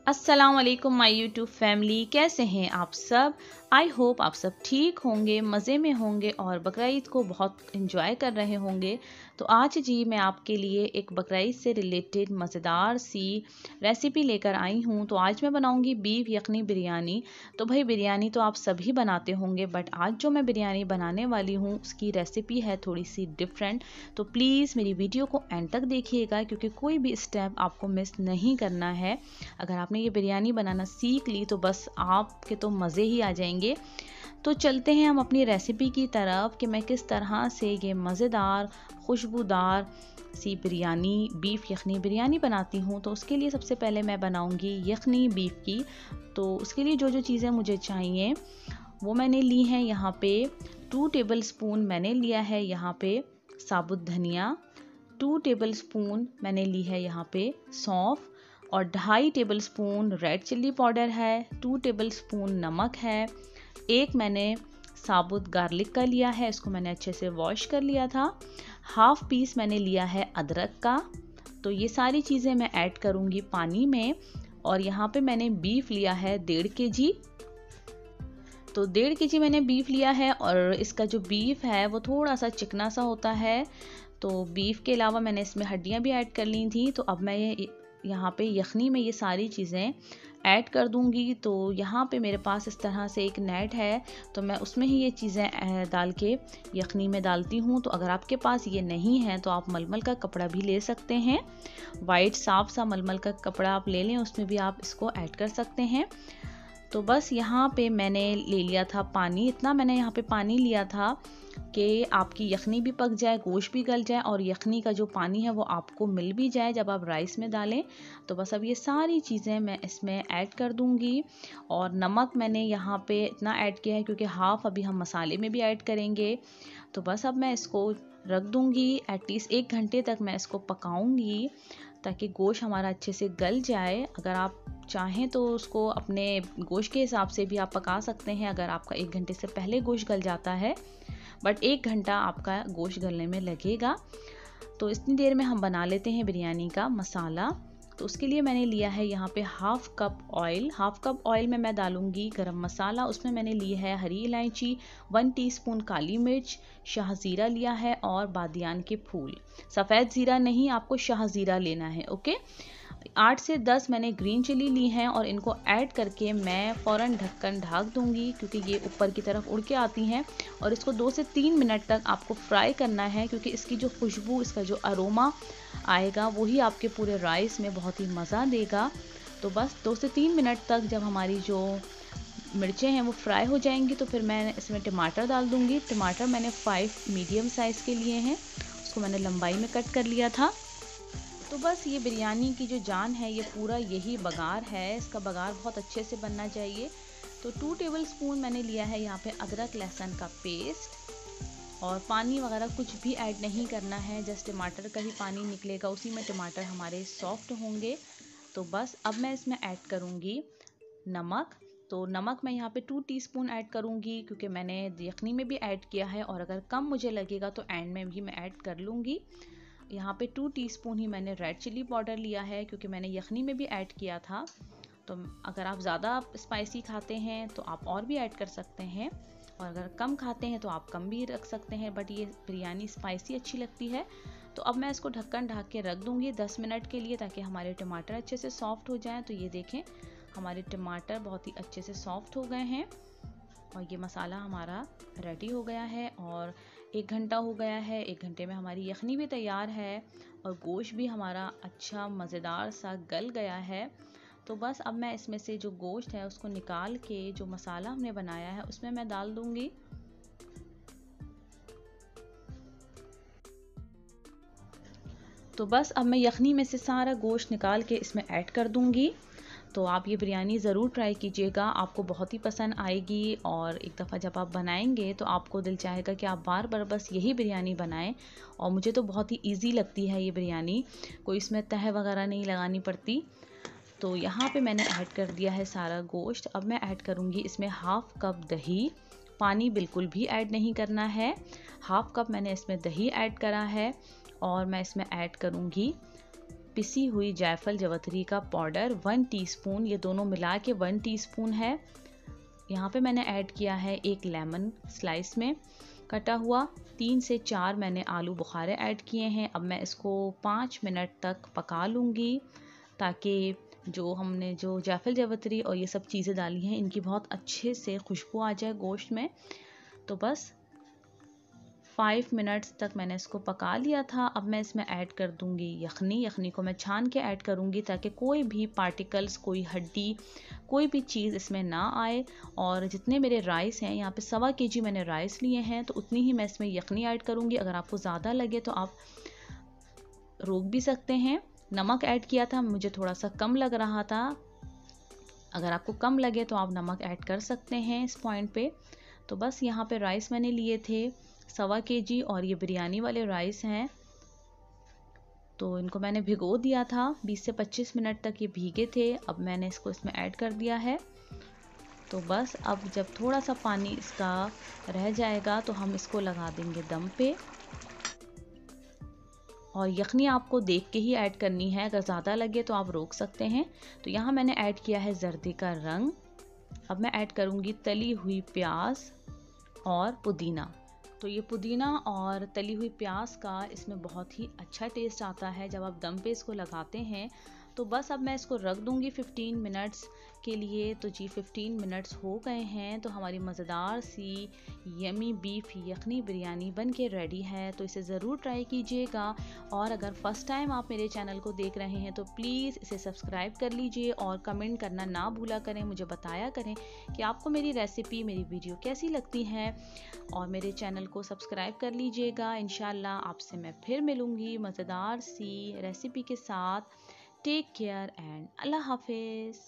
अस्सलाम वालेकुम my YouTube family, कैसे हैं आप सब। आई होप आप सब ठीक होंगे, मज़े में होंगे और बकरा ईद को बहुत इंजॉय कर रहे होंगे। तो आज जी मैं आपके लिए एक बकरा ईद से रिलेटेड मज़ेदार सी रेसिपी लेकर आई हूँ। तो आज मैं बनाऊँगी बीफ यखनी बिरयानी। तो भाई बिरयानी तो आप सभी बनाते होंगे, बट आज जो मैं बिरयानी बनाने वाली हूँ उसकी रेसिपी है थोड़ी सी डिफरेंट। तो प्लीज़ मेरी वीडियो को एंड तक देखिएगा, क्योंकि कोई भी स्टेप आपको मिस नहीं करना है। अगर आपने ये बिरयानी बनाना सीख ली तो बस आपके तो मज़े ही आ जाएंगे। तो चलते हैं हम अपनी रेसिपी की तरफ कि मैं किस तरह से ये मज़ेदार खुशबूदार सी बिरयानी बीफ यखनी बिरयानी बनाती हूँ। तो उसके लिए सबसे पहले मैं बनाऊँगी यखनी बीफ की। तो उसके लिए जो जो चीज़ें मुझे चाहिए वो मैंने ली हैं। यहाँ पे 2 टेबल स्पून मैंने लिया है यहाँ पे साबुत धनिया, 2 टेबल स्पून मैंने ली है यहाँ पे सौंफ, और 2.5 table spoon red chilli powder है, 2 टेबल स्पून नमक है, एक मैंने साबुत गार्लिक का लिया है, इसको मैंने अच्छे से वॉश कर लिया था, हाफ पीस मैंने लिया है अदरक का। तो ये सारी चीज़ें मैं ऐड करूँगी पानी में। और यहाँ पे मैंने बीफ लिया है 1.5 kg। तो 1.5 kg मैंने बीफ लिया है, और इसका जो बीफ है वो थोड़ा सा चिकना सा होता है। तो बीफ के अलावा मैंने इसमें हड्डियाँ भी ऐड कर ली थी। तो अब मैं यहाँ पे यखनी में ये सारी चीज़ें ऐड कर दूंगी। तो यहाँ पे मेरे पास इस तरह से एक नेट है, तो मैं उसमें ही ये चीज़ें डाल के यखनी में डालती हूँ। तो अगर आपके पास ये नहीं है तो आप मलमल का कपड़ा भी ले सकते हैं, वाइट साफ सा मलमल का कपड़ा आप ले लें, उसमें भी आप इसको ऐड कर सकते हैं। तो बस यहाँ पे मैंने ले लिया था पानी, इतना मैंने यहाँ पे पानी लिया था कि आपकी यखनी भी पक जाए, गोश्त भी गल जाए और यखनी का जो पानी है वो आपको मिल भी जाए जब आप राइस में डालें। तो बस अब ये सारी चीज़ें मैं इसमें ऐड कर दूंगी। और नमक मैंने यहाँ पे इतना ऐड किया है क्योंकि हाफ अभी हम मसाले में भी ऐड करेंगे। तो बस अब मैं इसको रख दूंगी, एटलीस्ट 1 घंटे तक मैं इसको पकाऊंगी ताकि गोश्त हमारा अच्छे से गल जाए। अगर आप चाहें तो उसको अपने गोश्त के हिसाब से भी आप पका सकते हैं, अगर आपका 1 घंटे से पहले गोश्त गल जाता है, बट 1 घंटा आपका गोश्त गलने में लगेगा। तो इतनी देर में हम बना लेते हैं बिरयानी का मसाला। तो उसके लिए मैंने लिया है यहाँ पे हाफ कप ऑयल में मैं डालूंगी गरम मसाला। उसमें मैंने ली है हरी इलायची, 1 टीस्पून काली मिर्च, शाहजीरा लिया है और बादियान के फूल। सफ़ेद ज़ीरा नहीं, आपको शाहजीरा लेना है। ओके, 8 से 10 मैंने ग्रीन चिली ली हैं और इनको ऐड करके मैं फ़ौरन ढक्कन ढक दूंगी, क्योंकि ये ऊपर की तरफ उड़ के आती हैं। और इसको 2 से 3 मिनट तक आपको फ्राई करना है, क्योंकि इसकी जो खुशबू, इसका जो अरोमा आएगा वही आपके पूरे राइस में बहुत ही मज़ा देगा। तो बस 2 से 3 मिनट तक जब हमारी जो मिर्चें हैं वो फ्राई हो जाएंगी तो फिर मैं इसमें टमाटर डाल दूंगी। टमाटर मैंने 5 मीडियम साइज़ के लिए हैं, उसको मैंने लंबाई में कट कर लिया था। तो बस ये बिरयानी की जो जान है ये पूरा यही बघार है, इसका बघार बहुत अच्छे से बनना चाहिए। तो 2 टेबल स्पून मैंने लिया है यहाँ पे अदरक लहसुन का पेस्ट, और पानी वगैरह कुछ भी ऐड नहीं करना है, जस्ट टमाटर का ही पानी निकलेगा, उसी में टमाटर हमारे सॉफ्ट होंगे। तो बस अब मैं इसमें ऐड करूँगी नमक। तो नमक मैं यहाँ पे 2 टीस्पून ऐड करूँगी, क्योंकि मैंने यखनी में भी ऐड किया है, और अगर कम मुझे लगेगा तो एंड में भी मैं ऐड कर लूँगी। यहाँ पे 2 टीस्पून ही मैंने रेड चिली पाउडर लिया है, क्योंकि मैंने यखनी में भी ऐड किया था। तो अगर आप ज़्यादा स्पाइसी खाते हैं तो आप और भी ऐड कर सकते हैं, और अगर कम खाते हैं तो आप कम भी रख सकते हैं, बट ये बिरयानी स्पाइसी अच्छी लगती है। तो अब मैं इसको ढक्कन ढक के रख दूँगी 10 मिनट के लिए, ताकि हमारे टमाटर अच्छे से सॉफ्ट हो जाएँ। तो ये देखें, हमारे टमाटर बहुत ही अच्छे से सॉफ्ट हो गए हैं और ये मसाला हमारा रेडी हो गया है। और 1 घंटा हो गया है, 1 घंटे में हमारी यखनी भी तैयार है और गोश्त भी हमारा अच्छा मज़ेदार सा गल गया है। तो बस अब मैं इसमें से जो गोश्त है उसको निकाल के जो मसाला हमने बनाया है उसमें मैं डाल दूंगी। तो बस अब मैं यखनी में से सारा गोश्त निकाल के इसमें ऐड कर दूंगी। तो आप ये बिरयानी ज़रूर ट्राई कीजिएगा, आपको बहुत ही पसंद आएगी। और एक दफ़ा जब आप बनाएंगे तो आपको दिल चाहेगा कि आप बार बार बस यही बिरयानी बनाएं। और मुझे तो बहुत ही इजी लगती है ये बिरयानी, कोई इसमें तह वगैरह नहीं लगानी पड़ती। तो यहाँ पे मैंने ऐड कर दिया है सारा गोश्त। अब मैं ऐड करूँगी इसमें हाफ कप दही, पानी बिल्कुल भी ऐड नहीं करना है। हाफ कप मैंने इसमें दही ऐड करा है, और मैं इसमें ऐड करूँगी पिसी हुई जायफल जवतरी का पाउडर 1 टीस्पून, ये दोनों मिला के 1 टीस्पून है। यहाँ पे मैंने ऐड किया है एक लेमन स्लाइस में कटा हुआ। 3 से 4 मैंने आलू बुखारे ऐड किए हैं। अब मैं इसको 5 मिनट तक पका लूँगी ताकि जो हमने जो जायफल जवतरी और ये सब चीज़ें डाली हैं इनकी बहुत अच्छे से खुशबू आ जाए गोश्त में। तो बस 5 मिनट्स तक मैंने इसको पका लिया था। अब मैं इसमें ऐड कर दूंगी यखनी। यखनी को मैं छान के ऐड करूंगी ताकि कोई भी पार्टिकल्स, कोई हड्डी, कोई भी चीज़ इसमें ना आए। और जितने मेरे राइस हैं, यहाँ पे 1.25 kg मैंने राइस लिए हैं, तो उतनी ही मैं इसमें यखनी ऐड करूंगी। अगर आपको ज़्यादा लगे तो आप रोक भी सकते हैं। नमक ऐड किया था, मुझे थोड़ा सा कम लग रहा था। अगर आपको कम लगे तो आप नमक ऐड कर सकते हैं इस पॉइंट पे। तो बस यहाँ पे राइस मैंने लिए थे 1.25 kg और ये बिरयानी वाले राइस हैं, तो इनको मैंने भिगो दिया था। 20 से 25 मिनट तक ये भीगे थे। अब मैंने इसको इसमें ऐड कर दिया है। तो बस अब जब थोड़ा सा पानी इसका रह जाएगा तो हम इसको लगा देंगे दम पे। और यखनी आपको देख के ही ऐड करनी है, अगर ज़्यादा लगे तो आप रोक सकते हैं। तो यहाँ मैंने ऐड किया है जर्दी का रंग। अब मैं ऐड करूँगी तली हुई प्याज और पुदीना। तो ये पुदीना और तली हुई प्याज का इसमें बहुत ही अच्छा टेस्ट आता है जब आप दम पे इसको लगाते हैं। तो बस अब मैं इसको रख दूंगी 15 मिनट्स के लिए। तो जी 15 मिनट्स हो गए हैं, तो हमारी मज़ेदार सी यमी बीफ यखनी बिरयानी बन के रेडी है। तो इसे ज़रूर ट्राई कीजिएगा। और अगर फर्स्ट टाइम आप मेरे चैनल को देख रहे हैं तो प्लीज़ इसे सब्सक्राइब कर लीजिए और कमेंट करना ना भूला करें। मुझे बताया करें कि आपको मेरी रेसिपी, मेरी वीडियो कैसी लगती है। और मेरे चैनल को सब्सक्राइब कर लीजिएगा। इंशाल्लाह आपसे मैं फिर मिलूँगी मज़ेदार सी रेसिपी के साथ। टेक केयर एंड अल्लाह हाफिज़।